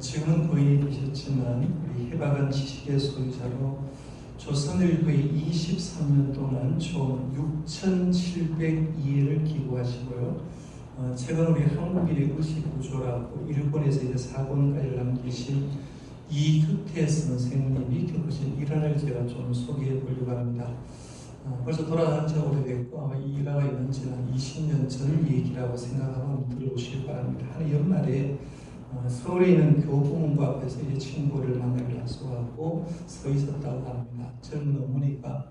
지금은 고인이 되셨지만 우리 해박은 지식의 소유자로 조선일보에 23년 동안 총 6,702회를 기고하시고요. 최근 우리 한국일의 의식구조라고 일본에서 이제 사권까지 남기신 이규태 선생님이 겪으신 일화를 제가 좀 소개해 보려고 합니다. 벌써 돌아간 지가 오래됐고 아마 이 일화가 있는 지는 한 20년 전 얘기라고 생각하면 들어오시기 바랍니다. 한 연말에 서울에 있는 교보문고 앞에서 이제 친구를 만나기로 약속하고 서 있었다고 합니다. 젊은 어머니가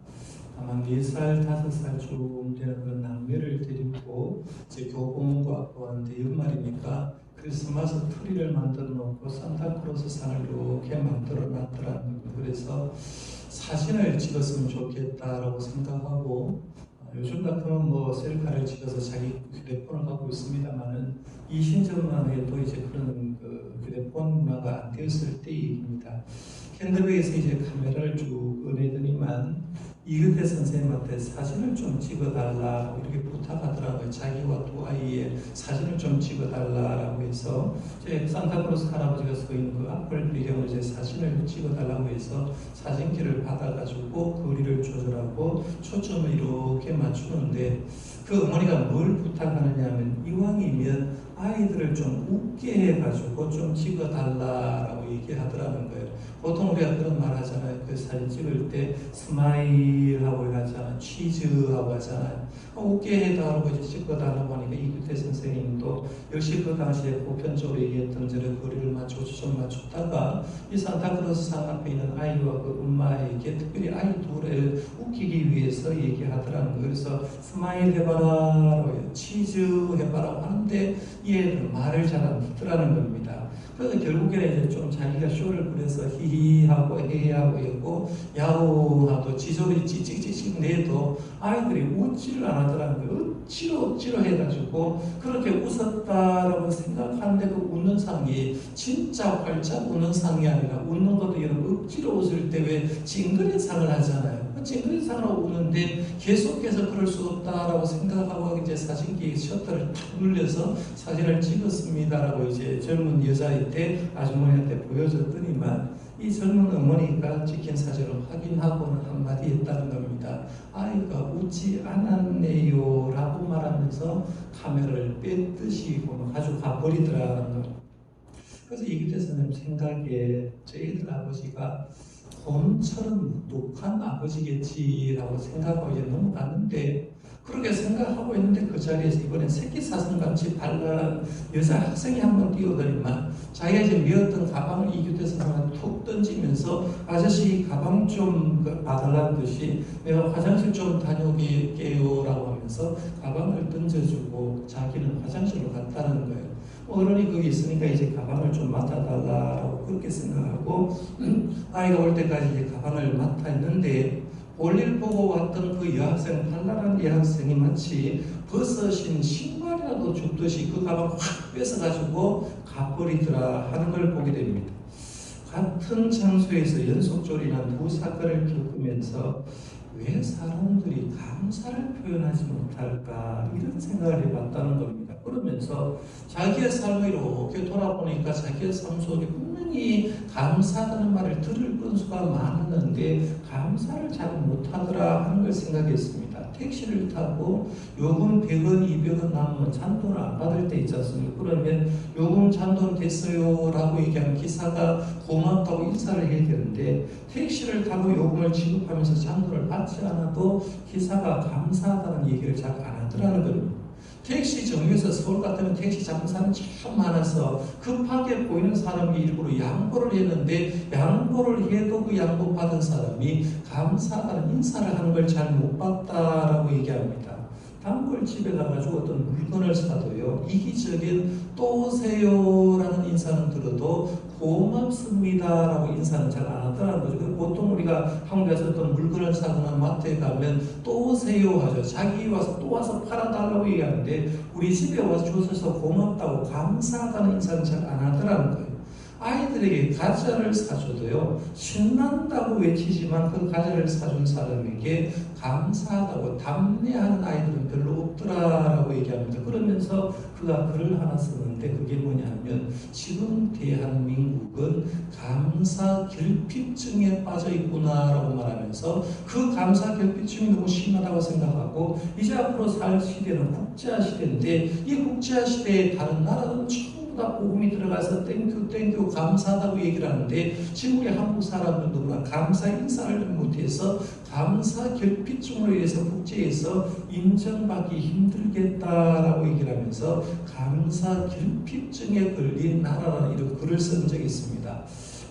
아마 4살, 5살쯤 되는 그런 남매를 데리고 이제 교보문고 앞에 왔는데 연말이니까 크리스마스 트리를 만들어 놓고 산타크로스 상을 이렇게 만들어 놨더라는 겁니다. 그래서 사진을 찍었으면 좋겠다라고 생각하고 요즘 같으면 뭐 셀카를 찍어서 자기 휴대폰을 갖고 있습니다만은 20년만 해도 이제 그런 휴대폰 문화가 안 되었을 때 얘기입니다. 캔들베이에서 이제 카메라를 쭉 꺼내더니만 이그태 선생님한테 사진을 좀 찍어달라고 이렇게 부탁하더라고요. 자기와 두 아이의 사진을 좀 찍어달라고 해서 이제 산타크로스 할아버지가 서 있는 그 앞을 배경으로 이제 사진을 찍어달라고 해서 사진기를 받아가지고 거리를 조절하고 초점을 이렇게 맞추는데 그 어머니가 뭘 부탁하느냐 하면 이왕이면 아이들을 좀 웃게 해가지고 좀 찍어달라고 얘기하더라는 거예요. 보통 우리가 그런 말 하잖아요. 그 사진 찍을 때 스마일하고 하잖아요. 치즈하고 하잖아요. 웃게 해달라고 이제 찍어달라고 하니까 이규태 선생님도 역시 그 당시에 보편적으로 얘기했던 저런 거리를 맞추고 초점 맞췄다가 이 산타크로스 상 앞에 있는 아이와 그 엄마에게 특별히 아이 둘을 웃기기 위해서 얘기하더라는 거예요. 그래서 스마일 해봐라, 치즈 해봐라 하는데 얘는 말을 잘 안 듣더라는 겁니다. 그래서 결국에는 이제 좀 자기가 쇼를 부려서 히히하고 헤헤하고 했고 야호하고 지소리 찌찌찌찌 내도 아이들이 웃지를 안 하더라는 거예요. 억지로 해가지고 그렇게 웃었다라고 생각하는데 그 웃는 상이 진짜 활짝 웃는 상이 아니라 웃는 것도 여러분 억지로 웃을 때 왜 찡그린 상을 하잖아요. 찡그린 상으로 웃는데 계속해서 그럴 수 없다라고 생각하고 이제 사진기 셔터를 탁 눌려서 사진을 찍었습니다라고 이제 젊은 여자인데 아주머니한테 보여줬더니만 이 젊은 어머니가 찍힌 사진을 확인하고는 한마디 했다는 겁니다. 아이가 웃지 않았네요 라고 말하면서 카메라를 뺐듯이 가지고 버리더라는 겁니다. 그래서 이규태 선생님 생각에 저희들 아버지가 곰처럼 무뚝한 아버지겠지라고 생각하고 이제 넘어갔는데 그렇게 생각하고 있는데 그 자리에서 이번엔 새끼사슴같이 발랄한 여자 학생이 한번 뛰어들니만 자기가 이제 메었던 가방을 이규태 선생님한테 툭 던지면서 아저씨 가방 좀 봐달라는 듯이 내가 화장실 좀 다녀올게요 라고 하면서 가방을 던져주고 자기는 화장실로 갔다는 거예요. 어른이 거기 있으니까 이제 가방을 좀 맡아달라고 그렇게 생각하고 아이가 올 때까지 이제 가방을 맡아 있는데 볼일 보고 왔던 그 여학생, 발랄한 여학생이 마치 벗어진 신발이라도 줍듯이 그 가방 확 뺏어가지고 가버리더라 하는 걸 보게 됩니다. 같은 장소에서 연속적으로 일어난 두 사건을 겪으면서 왜 사람들이 감사를 표현하지 못할까 이런 생각을 해봤다는 겁니다. 그러면서 자기의 삶을 이렇게 돌아보니까 자기의 삶 속에 분명히 감사하다는 말을 들을 건수가 많았는데 감사를 잘 못하더라 하는 걸 생각했습니다. 택시를 타고 요금 100원, 200원 남으면 잔돈을 안 받을 때 있지 않습니까? 그러면 요금 잔돈 됐어요 라고 얘기하면 기사가 고맙다고 인사를 해야 되는데 택시를 타고 요금을 지급하면서 잔돈을 받지 않아도 기사가 감사하다는 얘기를 잘 안 하더라는 겁니다. 택시 정류에서 서울 같으면 택시 잡는 사람이 참 많아서 급하게 보이는 사람이 일부러 양보를 했는데 양보를 해도 그 양보 받은 사람이 감사하다는 인사를 하는 걸 잘 못 봤다라고 얘기합니다. 단골집에 가가지고 어떤 물건을 사도요 이기적인 또 오세요라는 인사는 들어도 고맙습니다라고 인사는 잘 안 하더라는 거죠. 보통 우리가 한국에서 어떤 물건을 사거나 마트에 가면 또 오세요 하죠. 자기 와서 또 와서 팔아달라고 얘기하는데 우리 집에 와서 주셔서 고맙다고 감사하다는 인사는 잘 안 하더라는 거예요. 아이들에게 과자를 사줘도요 신난다고 외치지만 그 과자를 사준 사람에게 감사하다고 답례하는 아이들은 별로 없더라라고 얘기합니다. 그러면서 그가 글을 하나 쓰는데 그게 뭐냐면 지금 대한민국은 감사 결핍증에 빠져 있구나라고 말하면서 그 감사 결핍증이 너무 심하다고 생각하고 이제 앞으로 살 시대는 국제화 시대인데 이 국제화 시대에 다른 나라는 전부 다 복음이 들어가서 땡큐 감사하다고 얘기를 하는데 지금 우리 한국 사람들도 그런 감사 인사를 못해서 감사 결핍증으로 인해서 국제에서 인정받기 힘들겠다라고 얘기를 하면서 감사 결핍증에 걸린 나라라는 이런 글을 쓴 적이 있습니다.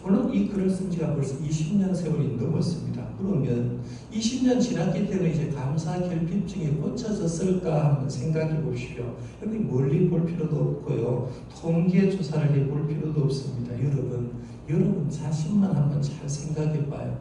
물론 이 글을 쓴 지가 벌써 20년 세월이 넘었습니다. 그러면 20년 지났기 때문에 이제 감사 결핍증이 고쳐졌을까 한번 생각해 보십시오. 여기 멀리 볼 필요도 없고요. 통계 조사를 해볼 필요도 없습니다. 여러분 자신만 한번 잘 생각해 봐요.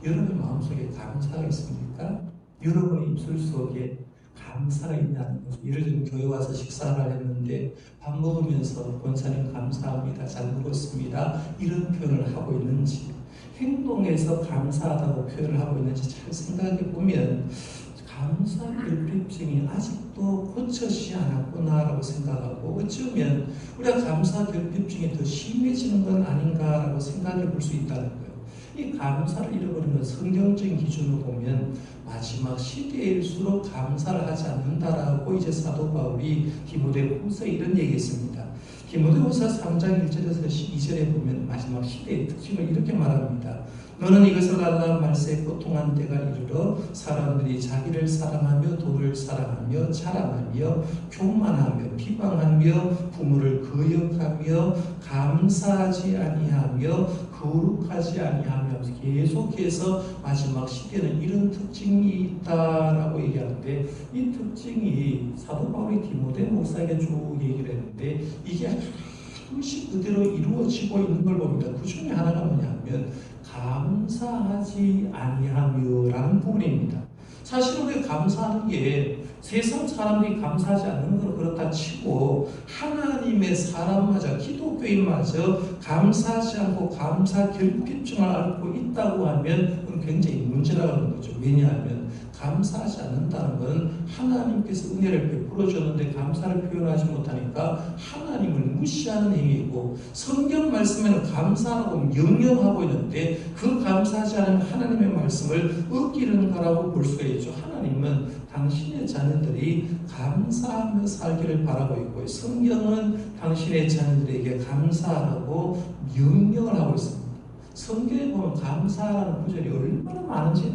여러분 마음속에 감사가 있습니까? 여러분의 입술 속에 감사가 있냐는 거죠. 예를 들면 교회 와서 식사를 했는데 밥 먹으면서 권사님 감사합니다. 잘 먹었습니다. 이런 표현을 하고 있는지 행동에서 감사하다고 표현을 하고 있는지 잘 생각해 보면 감사 결핍증이 아직도 고쳐지지 않았구나라고 생각하고 어쩌면 우리가 감사 결핍증이 더 심해지는 건 아닌가라고 생각해 볼 수 있다는 거예요. 이 감사를 잃어버리는 성경적인 기준으로 보면 마지막 시대일수록 감사를 하지 않는다라고 이제 사도 바울이 디모데후서에 이런 얘기했습니다. 디모데후서 3장 1절에서 2절에 보면 마지막 시대의 특징을 이렇게 말합니다. 너는 이것을 알라 말세에 고통한 때가 이르러 사람들이 자기를 사랑하며 돈을 사랑하며 자랑하며 교만하며 비방하며 부모를 거역하며 감사하지 아니하며 거룩하지 아니하며 계속해서 마지막 시대는 이런 특징이 있다라고 얘기하는데 이 특징이 사도 바울이 디모데 목사에게 쭉 얘기를 했는데 이게 하나씩 그대로 이루어지고 있는 걸 봅니다. 그 중에 하나가 뭐냐면 감사하지 아니하며라는 부분입니다. 사실 우리가 감사하는 게 세상 사람들이 감사하지 않는 건 그렇다 치고 하나님의 사람마저 기독교인마저 감사하지 않고 감사 결핍증을 앓고 있다고 하면 그건 굉장히 문제라는 거죠. 왜냐하면 감사하지 않는다는 것은 하나님께서 은혜를 베풀어 줬는데 감사를 표현하지 못하니까 하나님을 무시하는 행위이고 성경 말씀에는 감사하고 명령하고 있는데 그 감사하지 않으면 하나님의 말씀을 어기는 거라고 볼 수가 있죠. 하나님은 당신의 자녀들이 감사하며 살기를 바라고 있고 성경은 당신의 자녀들에게 감사하라고 명령을 하고 있습니다. 성경에 보면 감사라는 구절이 얼마나 많은지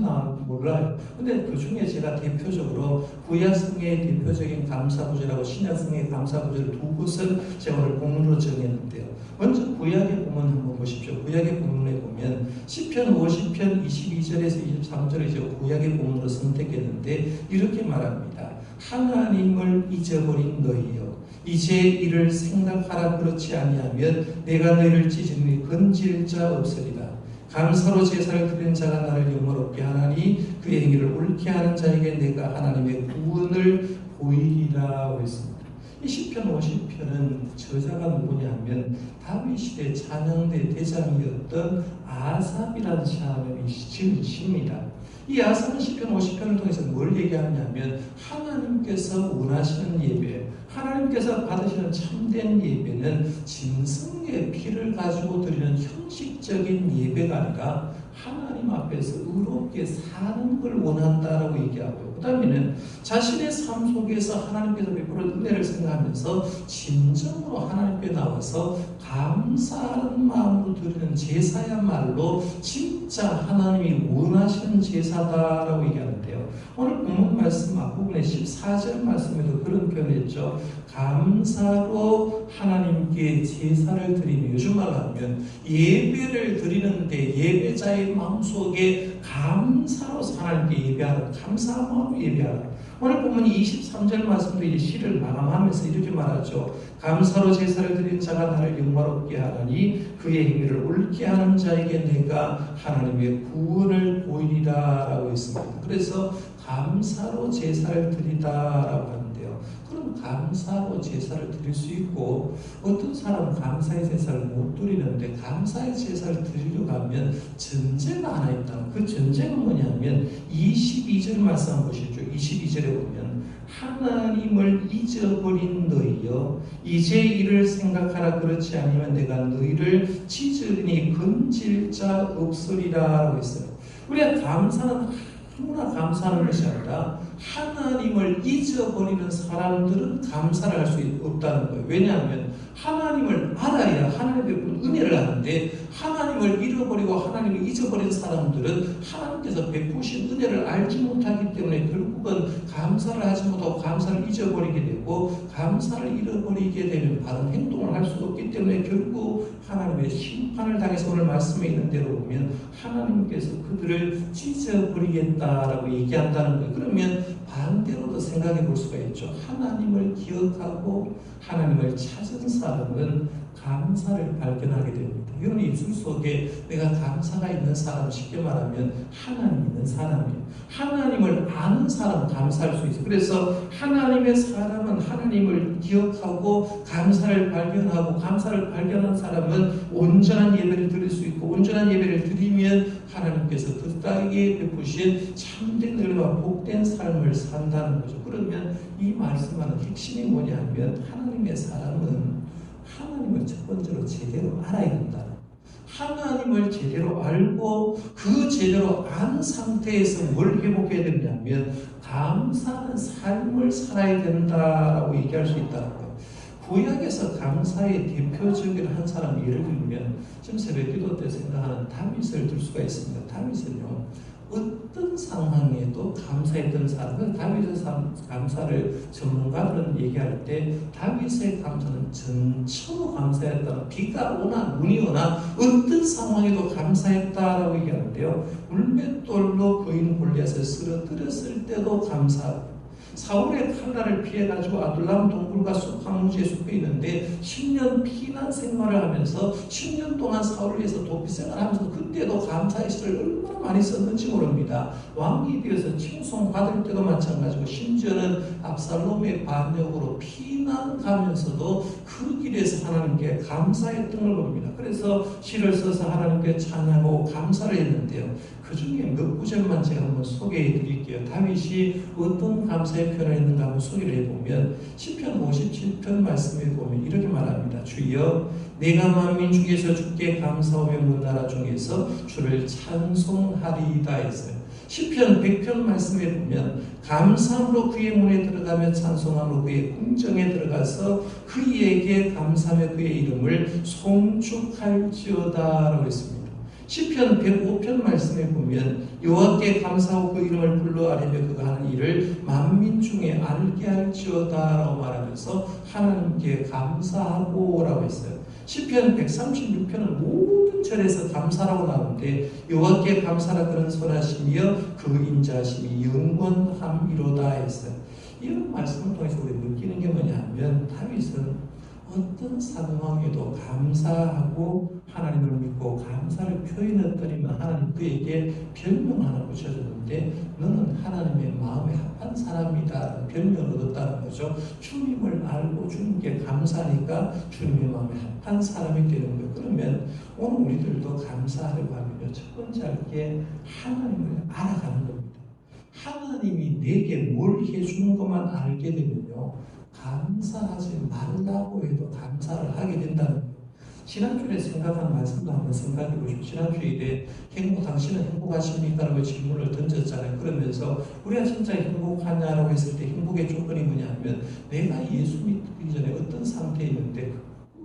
몰라요. 근데 그 중에 제가 대표적으로 구약성의 대표적인 감사 구절하고 신약성의 감사 구절 두 곳을 제가 오늘 본문으로 정했는데요. 먼저 구약의 본문 한번 보십시오. 구약의 본문에 보면 시편 50편 22절에서 23절을 이제 구약의 본문으로 선택했는데 이렇게 말합니다. 하나님을 잊어버린 너희여 이제 이를 생각하라 그렇지 아니하면 내가 너희를 찢으니 건질 자 없으리라. 감사로 제사를 드리는 자가 나를 영화롭게 하나니 그의 행위를 옳게 하는 자에게 내가 하나님의 구원을 보이리라 했습니다. 이 시편 50편은 저자가 누구냐면 다윗 시대 찬양대 대장이었던 아삽이라는 사람이 지은 시입니다. 이 아삽은 시편 50편을 통해서 뭘 얘기하냐면 하나님께서 원하시는 예배, 하나님께서 받으시는 참된 예배는 짐승의 피를 가지고 드리는 형식적인 예배가 아니라 하나님 앞에서 의롭게 사는 걸 원한다라고 얘기하고요. 그 다음에는 자신의 삶 속에서 하나님께서 베풀어 은혜를 생각하면서 진정으로 하나님께 나와서 감사하는 마음으로 드리는 제사야말로 진짜 하나님이 원하시는 제사다라고 얘기하는데요. 오늘 본문 말씀 앞부분에 14절 말씀에도 그런 표현을 했죠. 감사로 하나님께 제사를 드리며 요즘 말로 하면 예배를 드리는데 예배자의 마음속에 감사로 하나님께 예배하는 감사한 마음으로 예배하는 오늘 보면 23절 말씀도 이 시를 마감하면서 이렇게 말하죠. 감사로 제사를 드린 자가 나를 영화롭게 하나니 그의 행위를 옳게 하는 자에게 내가 하나님의 구원을 보이리라 라고 했습니다. 그래서 감사로 제사를 드리다라고 하는데요. 그럼 감사로 제사를 드릴 수 있고 어떤 사람은 감사의 제사를 못 드리는데 감사의 제사를 드리려고 하면 전제가 하나 있다. 그 전제가 뭐냐면 22절 말씀 보시죠. 22절에 보면 하나님을 잊어버린 너희여 이제 이를 생각하라. 그렇지 아니면 내가 너희를 찢으리니 건질 자 없으리라 했어요. 우리가 감사는 너무나 감사하는 것이 아니라 하나님을 잊어버리는 사람들은 감사를 할 수 없다는 거예요. 왜냐하면 하나님을 알아야 하나님의 은혜를 아는데 하나님을 잃어버리고 하나님을 잊어버린 사람들은 하나님께서 베푸신 은혜를 알지 못하기 때문에 결국은 감사를 하지 못하고 감사를 잊어버리게 되고 감사를 잃어버리게 되면 바른 행동을 할 수 없기 때문에 결국 하나님의 심판을 당해서 오늘 말씀에 있는 대로 보면 하나님께서 그들을 찢어버리겠다라고 얘기한다는 거예요. 그러면 반대로도 생각해 볼 수가 있죠. 하나님을 기억하고 하나님을 찾은 사람은 감사를 발견하게 됩니다. 이런 예술 속에 내가 감사가 있는 사람, 쉽게 말하면 하나님 있는 사람이에요. 하나님을 아는 사람은 감사할 수 있어요. 그래서 하나님의 사람은 하나님을 기억하고 감사를 발견하고 감사를 발견한 사람은 온전한 예배를 드릴 수 있고 온전한 예배를 드리면 하나님께서 그 땅에 베푸신 참된 은혜와 복된 삶을 산다는 거죠. 그러면 이 말씀하는 핵심이 뭐냐면 하나님의 사람은 하나님을 첫 번째로 제대로 알아야 된다. 하나님을 제대로 알고 그 제대로 안 상태에서 뭘 회복해야 되냐면 감사하는 삶을 살아야 된다라고 얘기할 수 있다는 거예요. 구약에서 감사의 대표적인 한 사람 예를 들면 지금 새벽기도 때 생각하는 다윗을 들 수가 있습니다. 다윗은요 어떤 상황에도 감사했던 사람, 다윗의 감사를 전문가들은 얘기할 때 다윗의 감사는 전처로 감사했다. 비가 오나 눈이 오나 어떤 상황에도 감사했다라고 얘기하는데요. 물맷돌로 거인 골리앗을 쓰러뜨렸을 때도 감사하고 사울의 칼날을 피해가지고 아둘람 동굴과 숲 황무지에 숲에 있는데 10년 피난 생활을 하면서 10년 동안 사울을 위해서 도피 생활하면서 그때도 감사의 시를 얼마나 많이 썼는지 모릅니다. 왕이 되어서 칭송받을 때도 마찬가지고 심지어는 압살롬의 반역으로 피난 가면서도 그 길에서 하나님께 감사했던 걸 봅니다. 그래서 시를 써서 하나님께 찬양하고 감사를 했는데요. 그 중에 몇 구절만 제가 한번 소개해 드릴게요. 다윗이 어떤 감사의 표현을 했는가 한번 소개를 해보면 시편 57편 말씀에 보면 이렇게 말합니다. 주여 내가 만민 중에서 주께 감사하며 문나라 중에서 주를 찬송하리이다 했어요. 시편 100편 말씀에 보면 감사함으로 그의 문에 들어가며 찬송함으로 그의 궁정에 들어가서 그에게 감사하며 그의 이름을 송축할지어다라고 했습니다. 시편 105편 말씀에 보면 여호와께 감사하고 그 이름을 불러 아뢰며 그가 하는 일을 만민 중에 알게 할지어다라고 말하면서 하나님께 감사하고 라고 했어요. 시편 136편은 모든 절에서 감사라고 나오는데 여호와께 감사라 그는 선하시며 그 인자하심이 영원함이로다 했어요. 이런 말씀을 통해서 우리 느끼는 게 뭐냐면 다윗은 어떤 상황에도 감사하고 하나님을 믿고 감사를 표현했더니만 하나님 그에게 별명 하나 붙여줬는데 너는 하나님의 마음에 합한 사람이다 별명을 얻었다는 거죠. 주님을 알고 주님께 감사하니까 주님의 마음에 합한 사람이 되는 거예요. 그러면 오늘 우리들도 감사하려고 하면요 첫 번째 할 게 하나님을 알아가는 겁니다. 하나님이 내게 뭘 해주는 것만 알게 되면요 감사하지 말라고 해도 감사를 하게 된다는 거예요. 지난주에 생각한 말씀도 한번 생각해 보십시오. 지난주에 당신은 행복하십니까? 라고 질문을 던졌잖아요. 그러면서 우리가 진짜 행복하냐라고 했을 때 행복의 조건이 뭐냐면 내가 예수 믿기 전에 어떤 상태에 있는데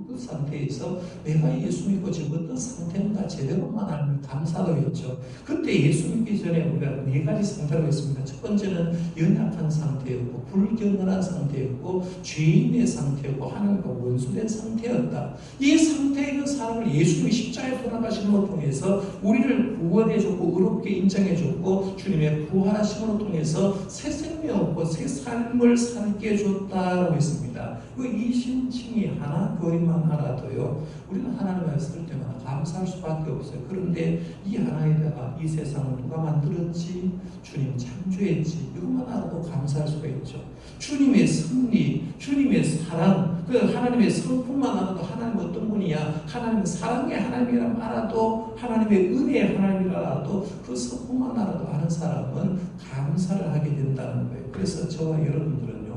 그 상태에서 내가 예수 믿고 지금 어떤 상태인가 제대로만 알면 감사가 있죠. 그때 예수 믿기 전에 우리가 네 가지 상태라고 했습니다. 첫 번째는 연약한 상태였고 불경건한 상태였고 죄인의 상태였고 하나님과 원수된 상태였다. 이 상태에 있는 사람을 예수님이 십자가에 돌아가심으로 통해서 우리를 구원해줬고 의롭게 인정해줬고 주님의 부활하심으로 통해서 새 생명 얻고 새 삶을 살게 해줬다라고 했습니다. 이 신칭이 하나 그것만 알아도요 우리는 하나님을 했을 때마다 감사할 수밖에 없어요. 그런데 이 하나에다가 이 세상을 누가 만들었지? 주님 창조했지? 이것만 알아도 감사할 수가 있죠. 주님의 섭리, 주님의 사랑, 그 하나님의 성품만 알아도 하나님 어떤 분이야? 하나님은 사랑의 하나님이라 알아도 하나님의 은혜의 하나님이라 알아도 그 성품만 알아도 아는 사람은 감사를 하게 된다는 거예요. 그래서 저와 여러분들은요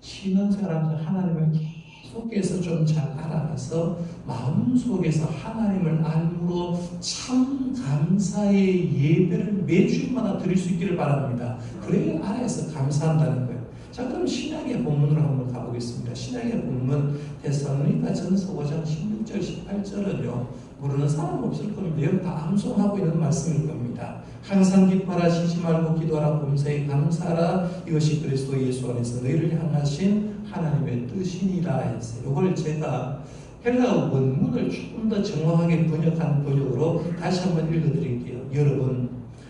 신앙생활하면서 하나님을 계속해서 좀 잘 알아가서 마음속에서 하나님을 알므로 참 감사의 예배를 매주마다 드릴 수 있기를 바랍니다. 그래야 안에서 감사한다는 거예요. 자, 그럼 신약의 본문으로 한번 가보겠습니다. 신약의 본문 데살로니가전서 5장 16절 18절은요 모르는 사람 없을 거니 내용 다 암송하고 있는 말씀일 겁니다. 항상 기뻐하라, 쉬지 말고 기도하라, 범사에 감사하라, 이것이 그리스도 예수 안에서 너희를 향하신 하나님의 뜻이니라 했어요. 이걸 제가 헬라어 원문을 조금 더 정확하게 번역한 번역으로 다시 한번 읽어드릴게요. 여러분,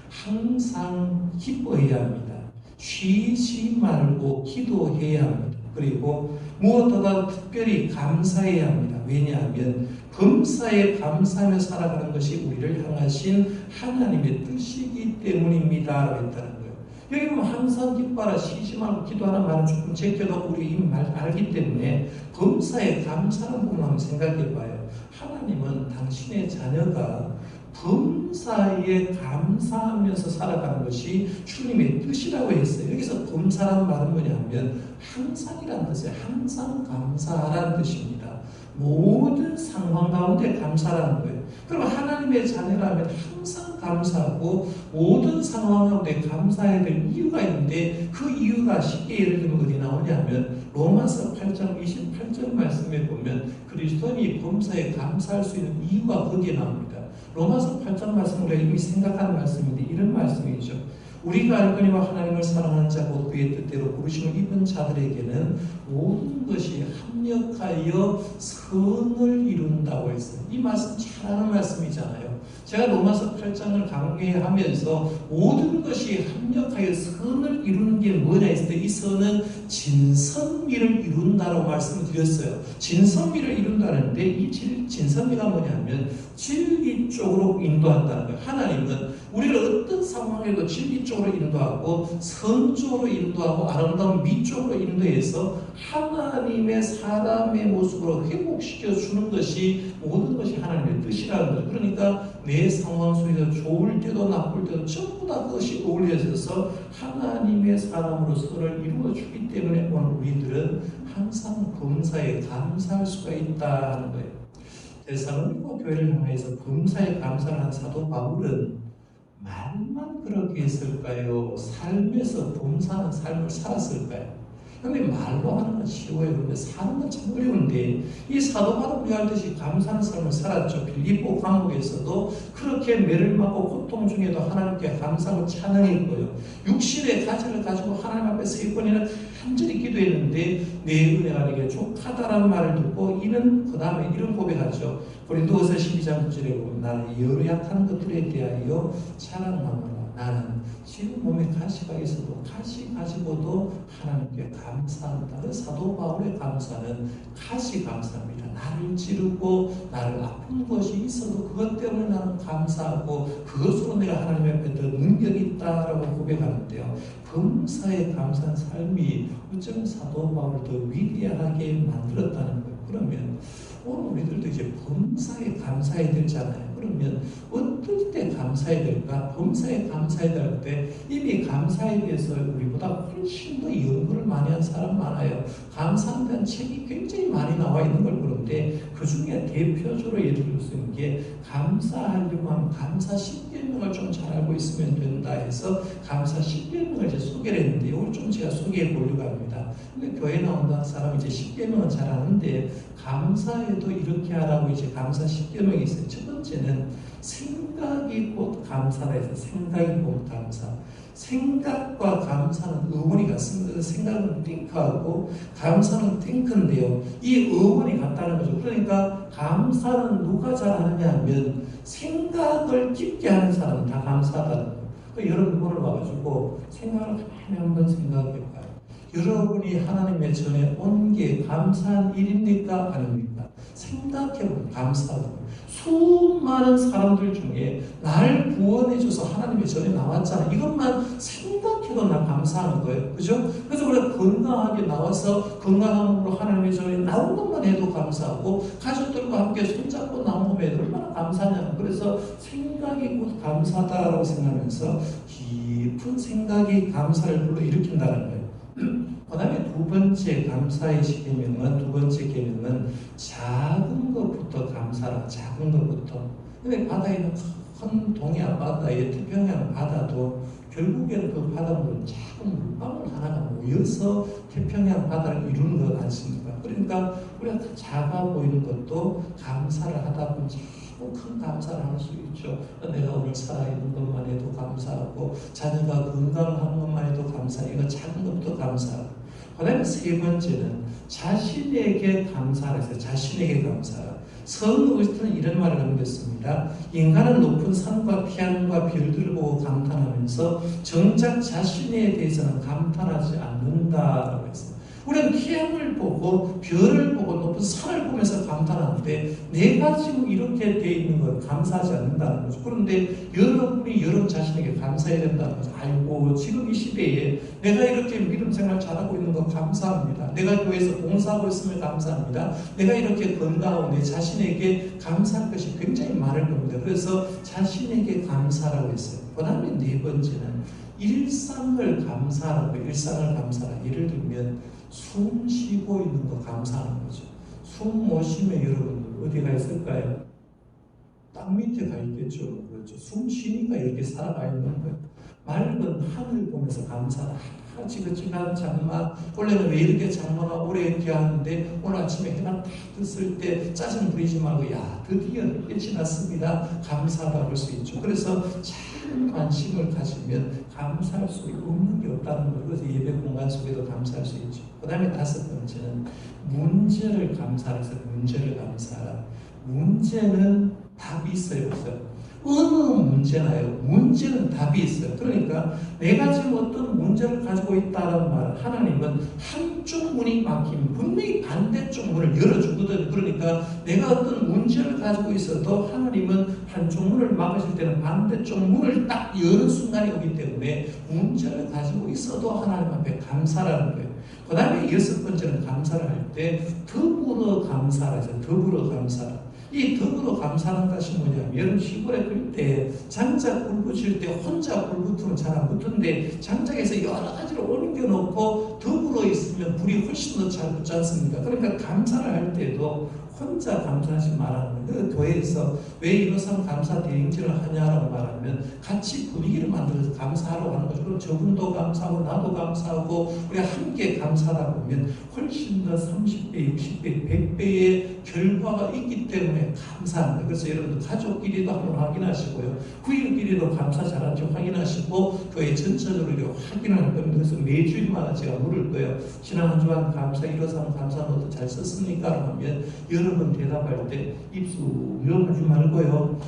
항상 기뻐해야 합니다. 쉬지 말고 기도해야 합니다. 그리고 무엇보다 특별히 감사해야 합니다. 왜냐하면 범사에 감사하며 살아가는 것이 우리를 향하신 하나님의 뜻이기 때문입니다 라고 했다는 거예요. 여기 보면 항상 기뻐하라, 쉬지 말고 기도하는 말은 조금 제껴놓고 우리 이미 말 알기 때문에 범사에 감사하는 부분 한번 생각해 봐요. 하나님은 당신의 자녀가 범사에 감사하면서 살아가는 것이 주님의 뜻이라고 했어요. 여기서 범사라는 말은 뭐냐면 항상이라는 뜻이에요. 항상 감사하라는 뜻입니다. 모든 상황 가운데 감사라는 거예요. 그럼 하나님의 자녀라면 항상 감사하고 모든 상황 가운데 감사해야 될 이유가 있는데 그 이유가 쉽게 예를 들면 어디 나오냐면 로마서 8장 28절 말씀에 보면 그리스도인이 범사에 감사할 수 있는 이유가 거기에 나옵니다. 로마서 8장 말씀 우리가 이미 생각하는 말씀인데 이런 말씀이죠. 우리가 알거니와 하나님을 사랑하는 자고 그의 뜻대로 부르심을 입은 자들에게는 모든 것이 합력하여 선을 이룬다고 했어요. 이 말씀 잘하는 말씀이잖아요. 제가 로마서 8장을 강의하면서 모든 것이 합력하여 선을 이루는 게 뭐냐 했을 때 이 선은 진선미를 이룬다라고 말씀을 드렸어요. 진선미를 이룬다는데 이 진선미가 뭐냐면 진리 쪽으로 인도한다는 거예요. 하나님은 우리를 어떤 상황에도 진리 쪽으로 인도하고 선 쪽으로 인도하고 아름다운 미 쪽으로 인도해서 하나님의 사람의 모습으로 회복시켜 주는 것이 모든 것이 하나님의 뜻이라는 거죠. 그러니까 내 상황 속에서 좋을 때도 나쁠 때도 전부 다 그것이 어울려져서 하나님의 사람으로 선을 이루어 주기 때문에 오늘 우리들은 항상 범사에 감사할 수가 있다 하는 거예요. 데살로니가 교회를 향해서 범사에 감사를 한 사도 바울은 말만 그렇게 했을까요? 삶에서 범사하는 삶을 살았을까요? 근데 말로 하는 건 쉬워요. 그런데 사는 건 참 어려운데 이 사도 바울이 하듯이 감사하는 삶을 살았죠. 빌립보 감옥에서도 그렇게 매를 맞고 고통 중에도 하나님께 감사하고 찬양했고요. 육신의 가지를 가지고 하나님 앞에 3번이나 간절히 기도했는데 내 은혜가 내게 족하다라는 말을 듣고 이는 그 다음에 이런 고백하죠. 고린도후서 12장 9절에 보면 나는 여러 약한 것들에 대하여 찬양하노라. 나는 지금 몸에 가시가 있어도 가시 가지고도 하나님께 감사한다. 사도 바울의 감사는 가시 감사입니다. 나를 찌르고 나를 아픈 것이 있어도 그것 때문에 나는 감사하고 그것으로 내가 하나님 앞에 더 능력이 있다라고 고백하는데요. 범사에 감사한 삶이 어쩌면 사도 바울을 더 위대하게 만들었다는 거예요. 그러면 오늘 우리들도 이제 범사에 감사해야 되잖아요. 그러면 어떨 때 감사해야 될까? 범사에 감사해야 될 때 이미 감사에 대해서 우리보다 훨씬 더 연구를 많이 한 사람 많아요. 감사에 대한 책이 굉장히 많이 나와 있는 걸 보는데 그 중에 대표적으로 예를 들 수 있는 게 감사하려고 하면 감사 10계명을 좀 잘 알고 있으면 된다 해서 감사 10계명을 이제 소개를 했는데 이걸 좀 제가 소개해 보려고 합니다. 근데 교회 나온다는 사람이 이제 10계명은 잘 아는데 감사에도 이렇게 하라고 이제 감사 10계명이 있어요. 첫 번째는 생각이 곧 감사다 해서 생각이 곧 감사. 생각과 감사는 어원이 같습니다. 생각은 띵크하고 감사는 띵크인데요. 이 어원이 같다는 거죠. 그러니까 감사는 누가 잘하느냐 하면 생각을 깊게 하는 사람은 다 감사하다는 거예요. 그러니까 여러분 오늘 와가지고 생각을 가만히 한번 생각해봐요. 여러분이 하나님의 전에 온 게 감사한 일입니까? 아닙니까? 생각해보면 감사하고 수많은 사람들 중에 나를 구원해줘서 하나님의 전에 나왔잖아. 이것만 생각해도 나 감사하는 거예요. 그죠? 그래서 우리가 건강하게 나와서 건강함으로 하나님의 전에 나온 것만 해도 감사하고 가족들과 함께 손잡고 나온 것만 해도 얼마나 감사하냐. 그래서 생각이 곧 감사다라고 생각하면서 깊은 생각이 감사를 불러일으킨다는 거예요. 그 다음에 두 번째 감사의 계명은, 두 번째 계명은 작은 것부터 감사라. 작은 것부터. 근데 바다에 있는 큰 동해안 바다에 태평양 바다도 결국에는 그 바닷물은 작은 물방울 하나가 모여서 태평양 바다를 이루는 것 아닙니까? 그러니까 우리가 작아 보이는 것도 감사를 하다 보면 자꾸 큰 감사를 할 수 있죠. 내가 오늘 살아있는 것만 해도 감사하고, 자녀가 건강한 것만 해도 감사하고, 이거 작은 것도 감사하고. 그 다음에 세 번째는 자신에게 감사를 했어요. 자신에게 감사를. 성경 어거스틴은 이런 말을 남겼습니다. 인간은 높은 산과 태양과 별들을 보고 감탄하면서 정작 자신에 대해서는 감탄하지 않는다라고 했어요. 우리는 태양을 보고 별을 보고 높은 산을 보면서 감탄하는데 내가 지금 이렇게 돼 있는 걸 감사하지 않는다는 거죠. 그런데 여러분이 여러분 자신에게 감사해야 된다는 거죠. 아이고 지금 이 시대에 내가 이렇게 믿음 생활 잘하고 있는 거 감사합니다. 내가 교회에서 봉사하고 있으면 감사합니다. 내가 이렇게 건강하고 내 자신에게 감사할 것이 굉장히 많을 겁니다. 그래서 자신에게 감사라고 했어요. 그 다음에 네 번째는 일상을 감사하고, 일상을 감사하라. 예를 들면 숨 쉬고 있는 거 감사하는 거죠. 숨 못 쉬면 여러분들 어디가 있을까요? 땅 밑에 가 있겠죠. 그렇죠. 숨 쉬니까 이렇게 살아가 있는 거예요. 맑은 하늘 보면서 감사하라. 지긋지긋한 장마, 원래는 왜 이렇게 장마가 오래 이렇게 하는데 오늘 아침에 해가 딱 떴을 때 짜증 부리지 말고 야 드디어 햇빛이 지났습니다. 감사하다 볼 수 있죠. 그래서 참 관심을 가지면 감사할 수 없는 게 없다는 걸, 그래서 예배 공간 속에도 감사할 수 있죠. 그 다음에 다섯 번째는 문제를 감사해서 문제를 감사하라. 문제는 답이 있어요, 없어요? 어느 문제나요? 문제는 답이 있어요. 그러니까 내가 지금 어떤 문제를 가지고 있다는 말은 하나님은 한쪽 문이 막히면 분명히 반대쪽 문을 열어주거든요. 그러니까 내가 어떤 문제를 가지고 있어도 하나님은 한쪽 문을 막으실 때는 반대쪽 문을 딱 여는 순간이 오기 때문에 문제를 가지고 있어도 하나님 앞에 감사라는 거예요. 그 다음에 여섯 번째는 감사를 할 때 더불어 감사라 해서 더불어 감사라. 이 더불어 감사하는 것이 뭐냐면, 여러분 시골에 그릴 때 장작 불 붙일 때 혼자 불 붙으면 잘 안 붙는데 장작에서 여러 가지를 옮겨 놓고 더불어 있으면 불이 훨씬 더 잘 붙지 않습니까? 그러니까 감사를 할 때도 혼자 감사하지 말라는 거예요. 그 교회에서 왜 이로선 감사 대행진을 하냐라고 말하면 같이 분위기를 만들어서 감사하라고 하는 거죠. 그럼 저분도 감사하고 나도 감사하고 우리가 함께 감사하다 보면 훨씬 더 30배, 60배, 100배의 결과가 있기 때문에 감사합니다. 그래서 여러분들 가족끼리도 한번 확인하시고요. 부인끼리도 감사 잘한지 확인하시고 교회 전체적으로 확인할 겁니다. 그래서 매주일마다 제가 물을 거예요. 지난 한 주간 감사, 이로선 감사 노트 잘 썼습니까? 하면 여러분 대답할 때 입수 위험하지 말고요.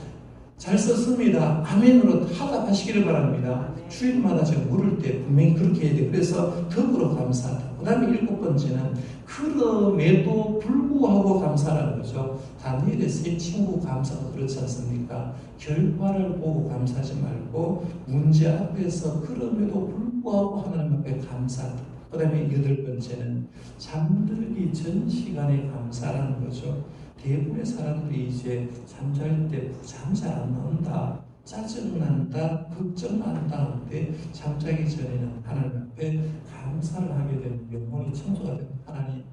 잘 썼습니다. 아멘으로 하답하시기를 바랍니다. 주일마다 제가 물을 때 분명히 그렇게 해야 돼요. 그래서 더불어 감사하다. 그 다음에 일곱 번째는 그럼에도 불구하고 감사라는 거죠. 다니엘의 세 친구 감사도 그렇지 않습니까? 결과를 보고 감사하지 말고 문제 앞에서 그럼에도 불구하고 하나님 앞에 감사하다. 그 다음에 여덟 번째는 잠들기 전 시간에 감사라는 거죠. 대부분의 사람들이 이제 잠잘 때 잠 잘 안 나온다, 짜증난다, 걱정난다 하는데 잠자기 전에는 하나님 앞에 감사를 하게 되면 영혼이 청소가 되는, 하나님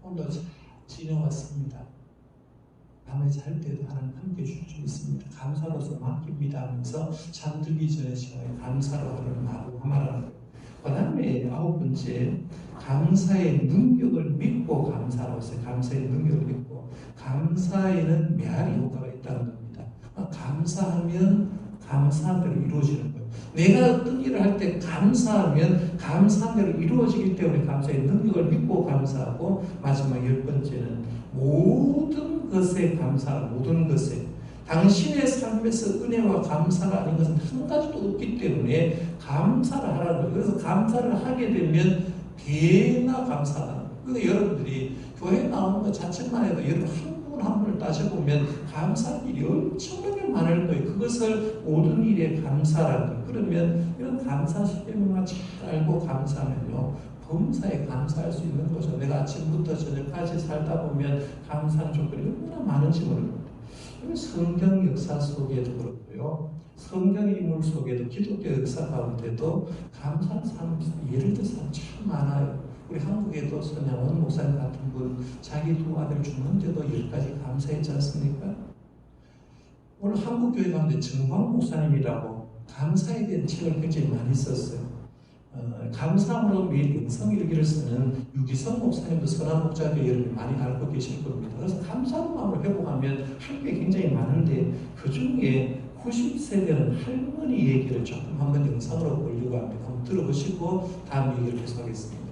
오늘 잘 지내왔습니다. 밤에 잘 때도 하나님 함께 해줄 수 있습니다. 감사로서 맡깁니다 하면서 잠들기 전에 시간에 감사로 하는 말하는 거예요. 그 다음에 아홉 번째, 감사의 능력을 믿고 감사라고 했어요. 감사의 능력을 믿고. 감사에는 메아리 효과가 있다는 겁니다. 감사하면 감사한 대로 이루어지는 거예요. 내가 어떤 일을 할 때 감사하면 감사한 대로 이루어지기 때문에 감사의 능력을 믿고 감사하고, 마지막 열 번째는 모든 것에 감사하고, 모든 것에. 당신의 삶에서 은혜와 감사가 아닌 것은 한 가지도 없기 때문에 감사를 하라는 거예요. 그래서 감사를 하게 되면 대나 감사하다. 그러니까 여러분들이 교회 나오는 것 자체만 해도 여러분 한 분 한 분을 따져보면 감사할 일이 엄청나게 많을 거예요. 그것을 모든 일에 감사라는 거예요. 그러면 이런 감사 시스템을 잘 알고 감사하면요, 범사에 감사할 수 있는 거죠. 내가 아침부터 저녁까지 살다 보면 감사한 조건이 얼마나 많은지 모릅니다. 성경 역사 속에도 그렇고요, 성경의 인물 속에도, 기독교 역사 가운데도 감사하는 사람, 예를 들어서 참 많아요. 우리 한국에도 손양원 목사님 같은 분 자기 두 아들 죽는데도 10가지 감사했지 않습니까? 오늘 한국교회 가운데 정광 목사님이라고 감사에 대한 책을 굉장히 많이 썼어요. 감사함으로 매일 영성일기를 쓰는 유기성 목사님도 선한목자교회 여러분 많이 알고 계실 겁니다. 그래서 감사한 마음으로 회복하면 할 게 굉장히 많은데 그 중에 90세 되는 할머니 얘기를 조금 한번 영상으로 보려고 합니다. 한번 들어보시고 다음 얘기를 계속하겠습니다.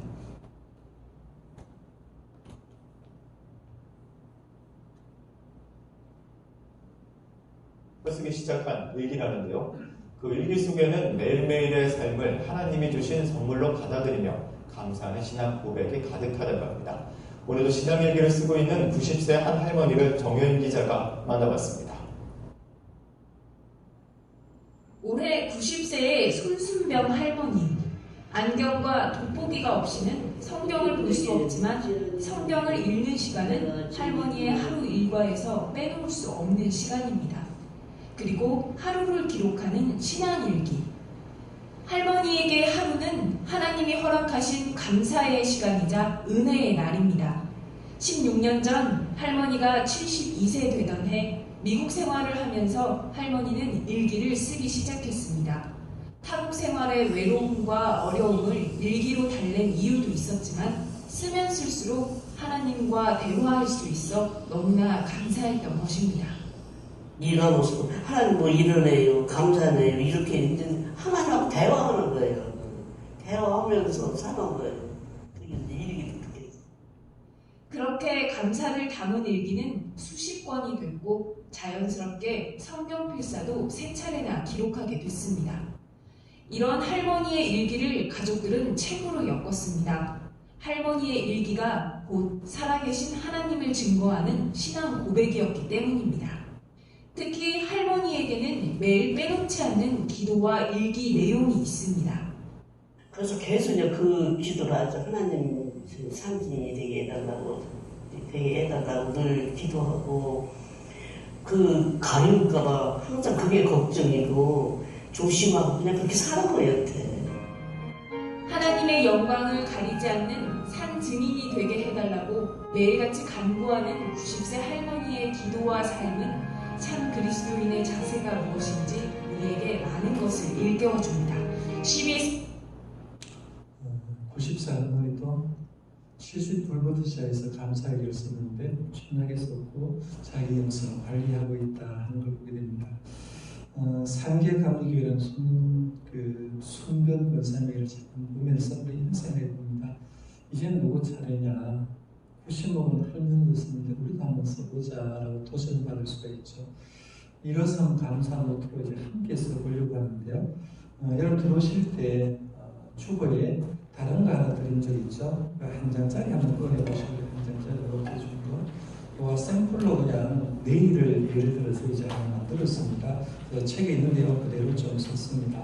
쓰기 시작한 일기라는데요. 그 일기 속에는 매일매일의 삶을 하나님이 주신 선물로 받아들이며 감사하는 신앙 고백이 가득하다고 합니다. 오늘도 신앙일기를 쓰고 있는 90세 한 할머니를 정효인 기자가 만나봤습니다. 올해 90세의 손순병 할머니. 안경과 돋보기가 없이는 성경을 볼 수 없지만 성경을 읽는 시간은 할머니의 하루 일과에서 빼놓을 수 없는 시간입니다. 그리고 하루를 기록하는 신앙일기. 할머니에게 하루는 하나님이 허락하신 감사의 시간이자 은혜의 날입니다. 16년 전 할머니가 72세 되던 해 미국 생활을 하면서 할머니는 일기를 쓰기 시작했습니다. 타국 생활의 외로움과 어려움을 일기로 달랜 이유도 있었지만 쓰면 쓸수록 하나님과 대화할 수 있어 너무나 감사했던 것입니다. 일하면서 하나님 뭐 이러네요, 감사네요, 이렇게 이제 하나님하고 대화하는 거예요. 대화하면서 사는 거예요. 그게 이제 일기 그렇게. 그렇게 감사를 담은 일기는 수십 권이 됐고 자연스럽게 성경 필사도 세 차례나 기록하게 됐습니다. 이런 할머니의 일기를 가족들은 책으로 엮었습니다. 할머니의 일기가 곧 살아계신 하나님을 증거하는 신앙 고백이었기 때문입니다. 특히 할머니에게는 매일 빼놓지 않는 기도와 일기 내용이 있습니다. 그래서 계속 이제 그 기도를 하죠. 하나님 상징이 되게 해달라고 늘 기도하고, 그 가려울까봐 항상 그게 걱정이고 조심하고 그냥 그렇게 사는 거예요, 여태. 하나님의 영광을 가리지 않는 산 증인이 되게 해달라고 매일같이 간구하는 90세 할머니의 기도와 삶은 참 그리스도인의 자세가 무엇인지 우리에게 많은 것을 일깨워줍니다. 90세 할머니도 70불부터 시작해서 감사일기를 썼는데 엄청나게 썼고 자기 영성을 관리하고 있다 하는 걸 보게 됩니다. 상계감리교회는 순변 권사님을 보면서 우리 이런 생각이 듭니다. 이제는 누구 차례냐, 90먹은 할머니도 썼는데 우리도 한번 써보자라고 도전받을 수가 있죠. 일어선 감사 노트로 이제 함께 써보려고 하는데요. 여러분 들어오실 때 주보에 다른 거 하나 드린 적 있죠? 한 장짜리 한번 꺼내보시고요. 한 장짜리 이렇게 준 거. 와 샘플로 그냥 내일을 예를 들어서 이제 하나 만들었습니다. 책에 있는 내용 그대로 좀 썼습니다.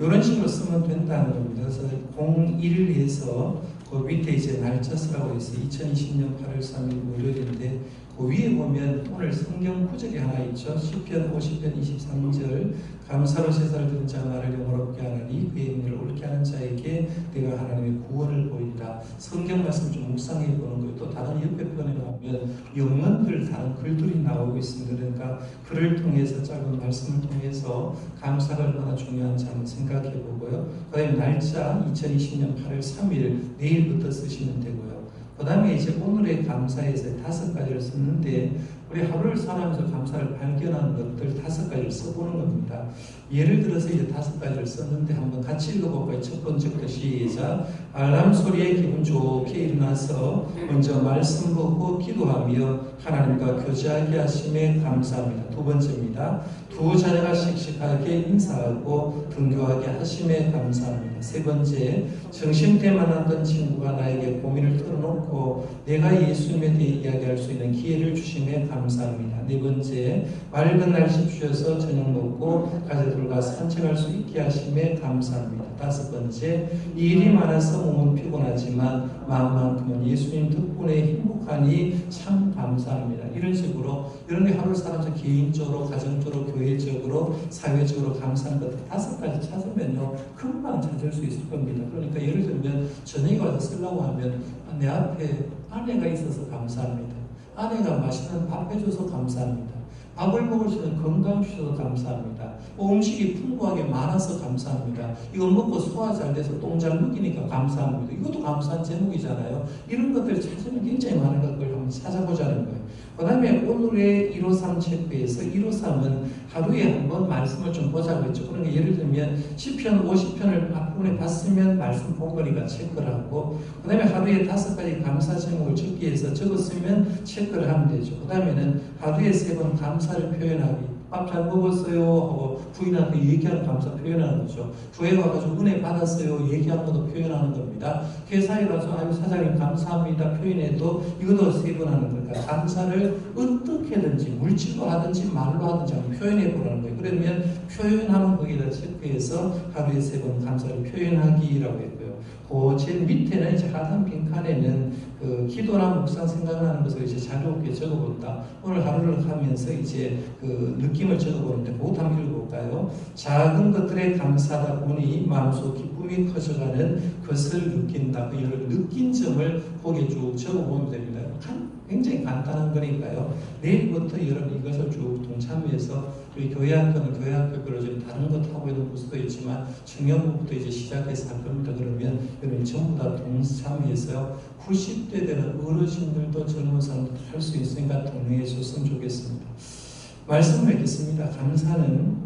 이런 식으로 쓰면 된다는 겁니다. 그래서 01에서 그 밑에 이제 날짜 쓰라고 해서 2020년 8월 3일 월요일인데 그 위에 보면 오늘 성경 구절이 하나 있죠. 시편 50편 23절 감사로 제사를 드린 자가 나를 영화롭게 하나니 그의 행위를 옳게 하는 자에게 내가 하나님의 구원을 보이리라. 성경 말씀 좀 묵상해 보는 거예요. 또 다른 옆에 편에 보면 영문글 다른 글들이 나오고 있습니다. 그러니까 글을 통해서 짧은 말씀을 통해서 감사가 얼마나 중요한지 한번 생각해 보고요. 그 다음에 날짜 2020년 8월 3일 내일부터 쓰시면 되고요. 그 다음에 이제 오늘의 감사에서 5가지를 썼는데 우리 하루를 살아가면서 감사를 발견하는 것들 5가지를 써보는 겁니다. 예를 들어서 이제 5가지를 썼는데 한번 같이 읽어볼까요? 첫 번째부터 시작. 알람 소리에 기분 좋게 일어나서 먼저 말씀 보고 기도하며 하나님과 교제하게 하심에 감사합니다. 두 번째입니다. 두 자녀가 씩씩하게 인사하고 등교하게 하심에 감사합니다. 세 번째, 정심대 만났던 친구가 나에게 고민을 털어놓고 내가 예수님에 대해 이야기할 수 있는 기회를 주심에 감사합니다. 네 번째, 맑은 날씨 주셔서 저녁 먹고 가족들과 산책할 수 있게 하심에 감사합니다. 다섯 번째, 일이 많아서 나가서 몸은 피곤하지만 마음만큼은 예수님 덕분에 행복하니 참 감사합니다. 이런 식으로 이런 게 하루를 살아서 개인적으로, 가정적으로, 교회적으로, 사회적으로 감사한 것들 5가지 찾으면요 금방 찾을 수 있을 겁니다. 그러니까 예를 들면 저녁에 와서 쓰려고 하면 내 앞에 아내가 있어서 감사합니다. 아내가 맛있는 밥 해줘서 감사합니다. 밥을 먹을 수 있는 건강 주셔서 감사합니다. 음식이 풍부하게 많아서 감사합니다. 이거 먹고 소화 잘 돼서 똥 잘 먹이니까 감사합니다. 이것도 감사한 제목이잖아요. 이런 것들 찾으면 굉장히 많은 것들 한번 찾아보자는 거예요. 그 다음에 오늘의 153 체크에서 153은 하루에 한번 말씀을 좀 보자고 했죠. 그러니까 예를 들면 시편 50편을 앞부분에 봤으면 말씀 본거니까 체크를 하고, 그 다음에 하루에 5가지 감사 제목을 적기 위해서 적었으면 체크를 하면 되죠. 그 다음에는 하루에 3번 감사를 표현하기. 밥 잘 먹었어요 하고 부인한테 얘기하는 감사 표현하는 거죠. 교회 와가지고 은혜 받았어요 얘기하는 것도 표현하는 겁니다. 회사에 가서 아유 사장님 감사합니다 표현해도 이것도 3번 하는 거니까 감사를 어떻게든지 물질로 하든지 말로 하든지 한번 표현해 보라는 거예요. 그러면 표현하는 거기다 체크해서 하루에 3번 감사를 표현하기라고 했고요. 그 제일 밑에는 이제 하단 빈칸에는 그 기도나 묵상 생각나는 것을 이제 자유롭게 적어본다. 오늘 하루를 하면서 이제 그 느낌을 적어보는데 그것도 한번 읽어볼까요? 작은 것들에 감사하다 보니 마음속 기쁨이 커져가는 것을 느낀다. 그 느낀 점을 거기에 쭉 적어보면 됩니다. 굉장히 간단한 거니까요. 내일부터 여러분 이것을 쭉 동참해서 우리 교회학교는 교회학교별로 좀 다른 것 하고 있는 부서도 있지만 청년부부터 이제 시작해서 할 겁니다. 그러면 여러분 전부 다 동참해서 90대 되는 어르신들도 젊은 사람도 할 수 있으니까 동행해 줬으면 좋겠습니다. 말씀을 뵙겠습니다. 감사는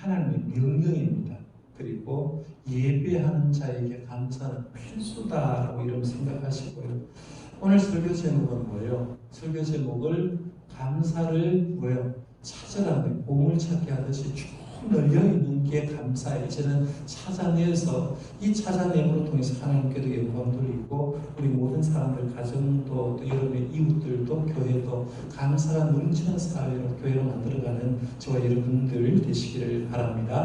하나님의 명령입니다. 그리고 예배하는 자에게 감사는 필수다라고 이런 생각하시고요. 오늘 설교 제목은 뭐예요? 설교 제목을 감사를 뭐예요? 찾으라는 거예요. 보물찾기 하듯이 쭉 널려있는 게 감사예요. 이제는 찾아내서 이 찾아냄으로 통해서 하나님께도 영광 돌리고 우리 모든 사람들, 가정도 또 여러분의 이웃들도 교회도 감사가 넘치는 사회로 교회로 만들어가는 저와 여러분들 되시기를 바랍니다.